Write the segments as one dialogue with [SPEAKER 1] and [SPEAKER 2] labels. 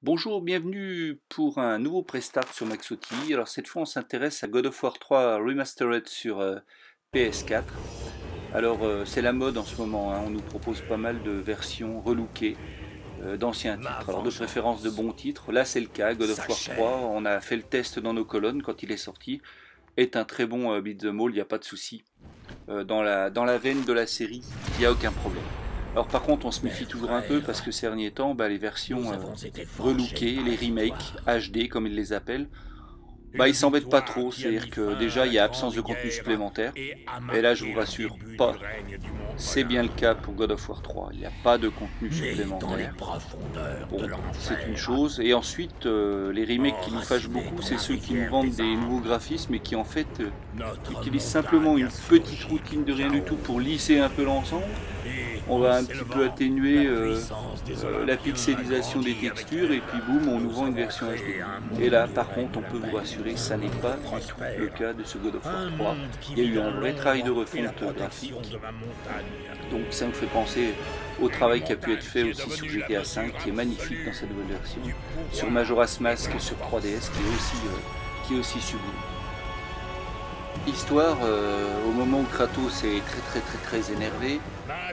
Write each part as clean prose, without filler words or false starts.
[SPEAKER 1] Bonjour, bienvenue pour un nouveau Prestart sur Maxoti. Alors cette fois on s'intéresse à God of War 3 Remastered sur PS4. Alors c'est la mode en ce moment, hein. On nous propose pas mal de versions relookées d'anciens titres. Alors de préférence de bons titres, là c'est le cas, God of War 3, on a fait le test dans nos colonnes quand il est sorti. Est un très bon beat'em all, il n'y a pas de souci. Dans la veine de la série, il n'y a aucun problème. Alors par contre on se méfie toujours un peu parce que ces derniers temps les versions relookées, les remakes HD comme ils les appellent, ils s'embêtent pas trop, c'est-à-dire que déjà il y a absence de contenu supplémentaire, et là je vous rassure pas, c'est bien le cas pour God of War 3, il n'y a pas de contenu supplémentaire, bon c'est une chose, et ensuite les remakes qui nous fâchent beaucoup c'est ceux qui nous vendent des nouveaux graphismes et qui en fait utilisent simplement une petite routine de rien du tout pour lisser un peu l'ensemble. On va un petit peu atténuer la pixelisation des textures et puis boum, on nous vend une version HD. Et là, par contre, on peut vous rassurer, ça n'est pas du tout le cas de ce God of War 3. Il y a eu un vrai travail de refonte graphique. Donc ça me fait penser au travail qui a pu être fait aussi sur GTA V, qui est magnifique dans cette nouvelle version, sur Majora's Mask sur 3DS, qui est aussi sublime. Histoire, au moment où Kratos est très énervé,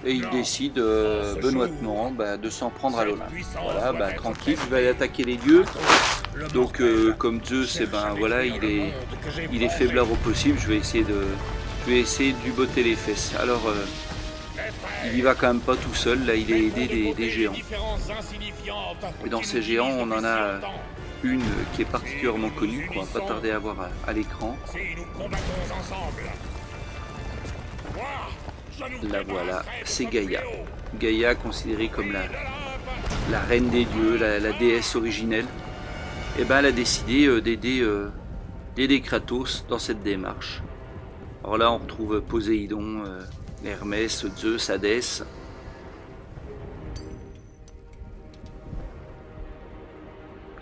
[SPEAKER 1] et il décide benoîtement de s'en prendre à l'Olympe. Voilà, tranquille, il va aller attaquer les dieux. Donc comme Zeus, voilà, il est faiblard au possible, je vais essayer de lui botter les fesses. Alors il y va quand même pas tout seul, là il est aidé des géants. Et dans ces géants, on en a une qui est particulièrement connue, qu'on va pas tarder à voir à l'écran. La voilà, c'est Gaïa. Gaïa considérée comme la reine des dieux, la déesse originelle. Et elle a décidé d'aider Kratos dans cette démarche. Alors là on retrouve Poséidon, Hermès, Zeus, Hadès.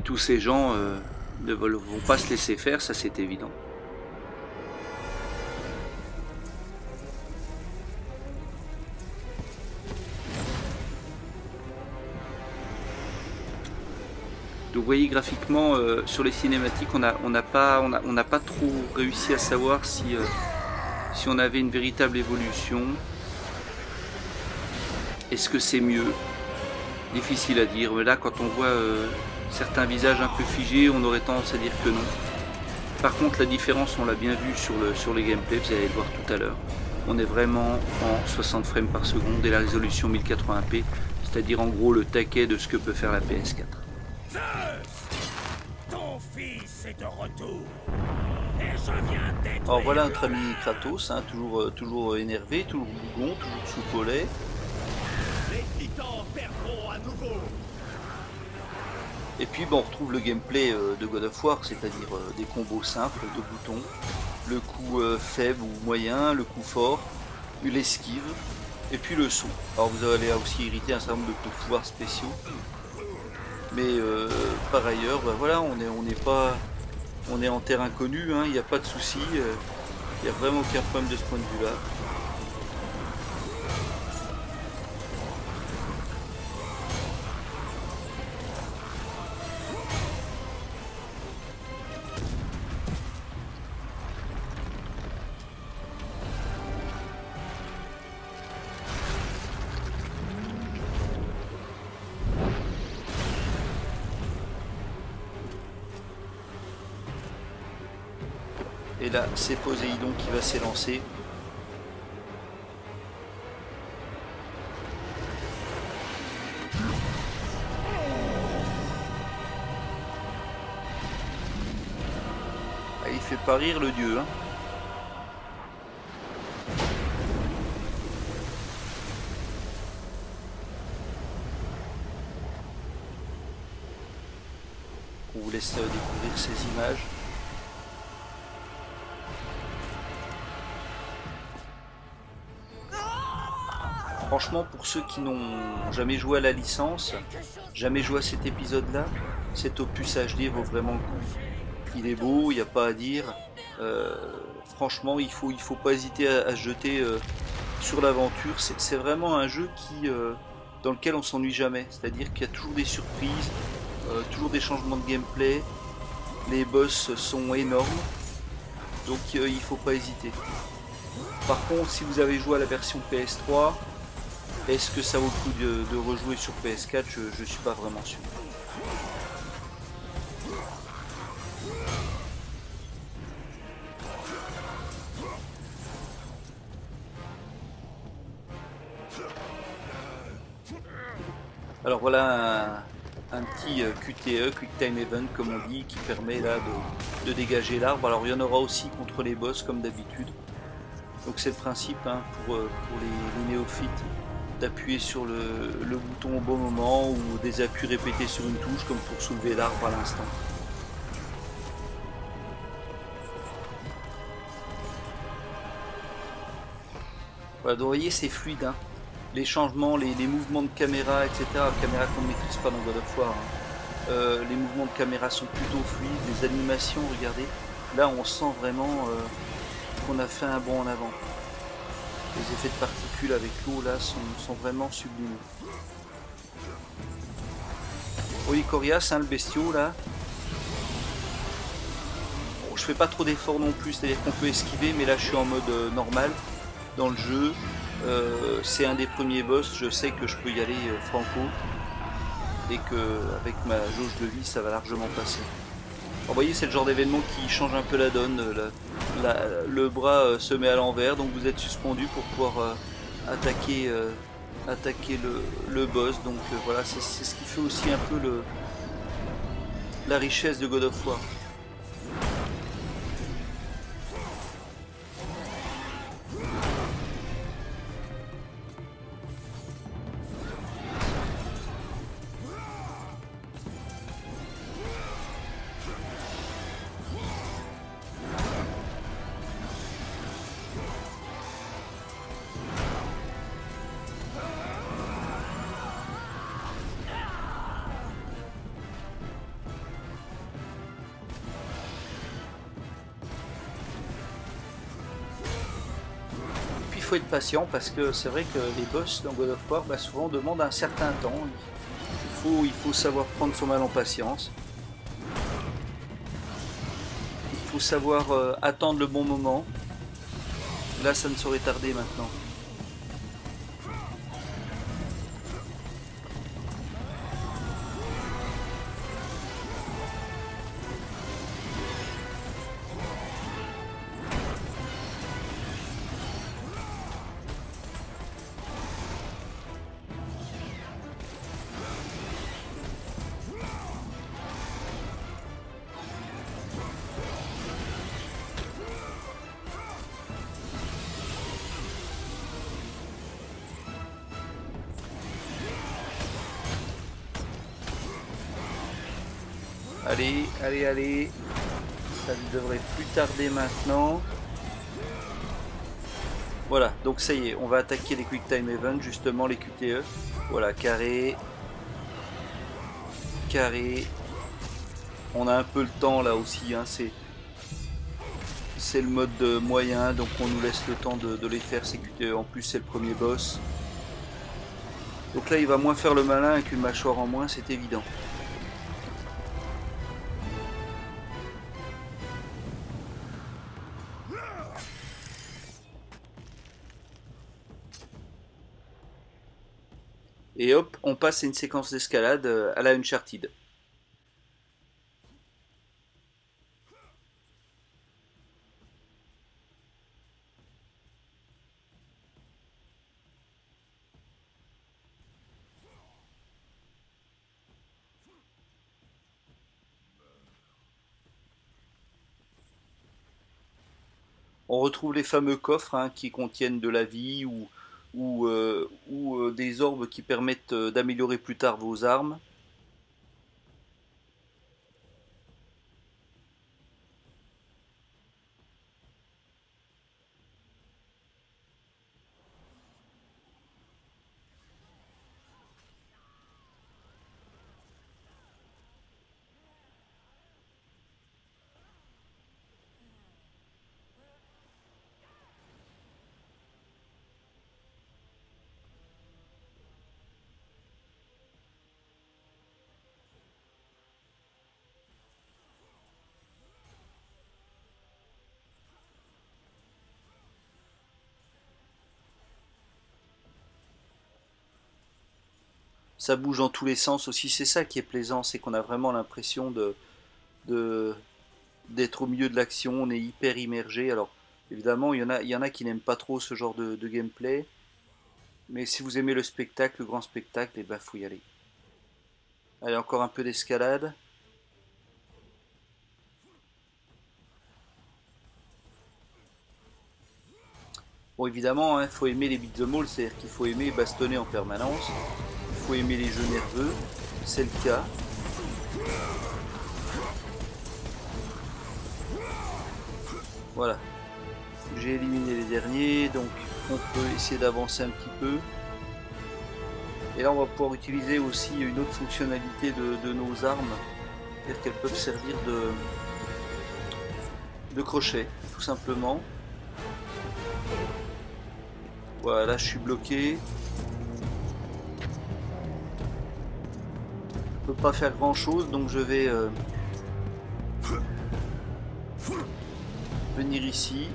[SPEAKER 1] Tous ces gens ne vont pas se laisser faire, ça c'est évident. Donc vous voyez graphiquement sur les cinématiques on n'a pas trop réussi à savoir si on avait une véritable évolution. Est-ce que c'est mieux? Difficile à dire, mais là quand on voit certains visages un peu figés, on aurait tendance à dire que non. Par contre la différence on l'a bien vu sur les gameplays, vous allez le voir tout à l'heure. On est vraiment en 60 frames par seconde et la résolution 1080p, c'est-à-dire en gros le taquet de ce que peut faire la PS4.
[SPEAKER 2] Ton fils est de retour. Et je viens d'être.
[SPEAKER 1] Alors voilà notre ami Kratos, toujours énervé, toujours bougon, toujours sous collet.
[SPEAKER 2] Les titans perdront à nouveau.
[SPEAKER 1] Et puis on retrouve le gameplay de God of War, c'est-à-dire des combos simples de boutons, le coup faible ou moyen, le coup fort, l'esquive, et puis le saut. Alors vous allez aussi hériter un certain nombre de coups de pouvoir spéciaux. Mais par ailleurs, voilà, on est en terre inconnue, il n'y a pas de souci, il n'y a vraiment aucun problème de ce point de vue-là. Et là, c'est Poséidon qui va s'élancer. Il fait pas rire le dieu. On vous laisse découvrir ces images. Franchement, pour ceux qui n'ont jamais joué à la licence, jamais joué à cet épisode-là, cet opus HD vaut vraiment le coup. Il est beau, il n'y a pas à dire. Franchement, il faut pas hésiter à se jeter sur l'aventure. C'est vraiment un jeu dans lequel on s'ennuie jamais. C'est-à-dire qu'il y a toujours des surprises, toujours des changements de gameplay. Les boss sont énormes, donc il faut pas hésiter. Par contre, si vous avez joué à la version PS3, est-ce que ça vaut le coup de rejouer sur PS4? Je suis pas vraiment sûr. Alors voilà un petit QTE, Quick Time Event comme on dit, qui permet là de dégager l'arbre. Alors il y en aura aussi contre les boss comme d'habitude. Donc c'est le principe hein, pour les néophytes d'appuyer sur le bouton au bon moment ou des appuis répétés sur une touche comme pour soulever l'arbre à l'instant. Voilà, donc vous voyez c'est fluide. Hein. Les changements, les mouvements de caméra, etc. Caméra qu'on ne maîtrise pas dans God of War. Hein. Les mouvements de caméra sont plutôt fluides, les animations, regardez. Là on sent vraiment qu'on a fait un bond en avant. Les effets de particules avec l'eau là sont vraiment sublimes. Oui, Corias, hein, le bestiau là. Bon, je fais pas trop d'efforts non plus, c'est-à-dire qu'on peut esquiver, mais là je suis en mode normal dans le jeu. C'est un des premiers boss, je sais que je peux y aller franco et que avec ma jauge de vie ça va largement passer. Alors, vous voyez, c'est le genre d'événement qui change un peu la donne. Le bras se met à l'envers, donc vous êtes suspendu pour pouvoir attaquer, attaquer le boss. Donc voilà, c'est ce qui fait aussi un peu la richesse de God of War. Faut être patient parce que c'est vrai que les boss dans God of War souvent demandent un certain temps. Il faut savoir prendre son mal en patience. Il faut savoir attendre le bon moment. Là ça ne saurait tarder maintenant. Allez, allez, allez. Ça ne devrait plus tarder maintenant. Voilà, donc ça y est, on va attaquer les Quick Time Events, justement les QTE. Voilà, carré. Carré. On a un peu le temps là aussi, hein, c'est le mode moyen, donc on nous laisse le temps de les faire ces QTE. En plus c'est le premier boss. Donc là il va moins faire le malin avec une mâchoire en moins, c'est évident. Et hop, on passe à une séquence d'escalade à la Uncharted. On retrouve les fameux coffres hein, qui contiennent de la vie ou des orbes qui permettent d'améliorer plus tard vos armes. ça bouge dans tous les sens aussi. C'est ça qui est plaisant, c'est qu'on a vraiment l'impression d'être au milieu de l'action, on est hyper immergé. Alors évidemment, il y en a qui n'aiment pas trop ce genre de gameplay, mais si vous aimez le spectacle, le grand spectacle, et ben faut y aller. Allez, encore un peu d'escalade. Bon, évidemment, il faut aimer les beat'em all, c'est-à-dire qu'il faut aimer bastonner en permanence. Il faut aimer les jeux nerveux, c'est le cas. Voilà. J'ai éliminé les derniers, donc on peut essayer d'avancer un petit peu. Et là, on va pouvoir utiliser aussi une autre fonctionnalité de nos armes, c'est-à-dire qu'elles peuvent servir de crochet, tout simplement. Voilà, là je suis bloqué. Je peux pas faire grand chose, donc je vais venir ici.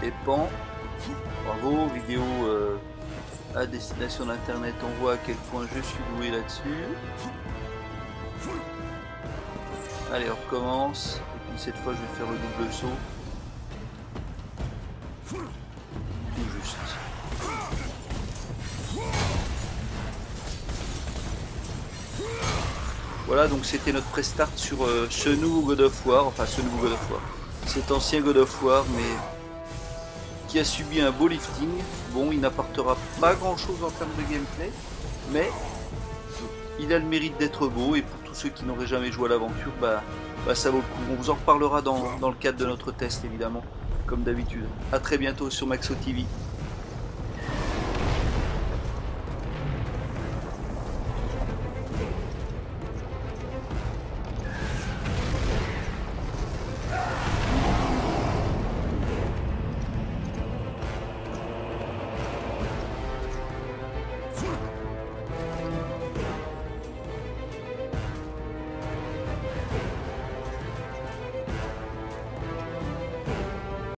[SPEAKER 1] Et pan. Bravo, vidéo à destination d'internet, on voit à quel point je suis doué là-dessus. Allez, on recommence. Et puis cette fois, je vais faire le double saut. Tout juste. Voilà, donc c'était notre pré-start sur ce nouveau God of War. Enfin, ce nouveau God of War. Cet ancien God of War, mais qui a subi un beau lifting. Bon, il n'apportera pas grand chose en termes de gameplay, mais il a le mérite d'être beau, et pour tous ceux qui n'auraient jamais joué à l'aventure, bah ça vaut le coup. On vous en reparlera dans le cadre de notre test, évidemment, comme d'habitude. A très bientôt sur Maxo TV.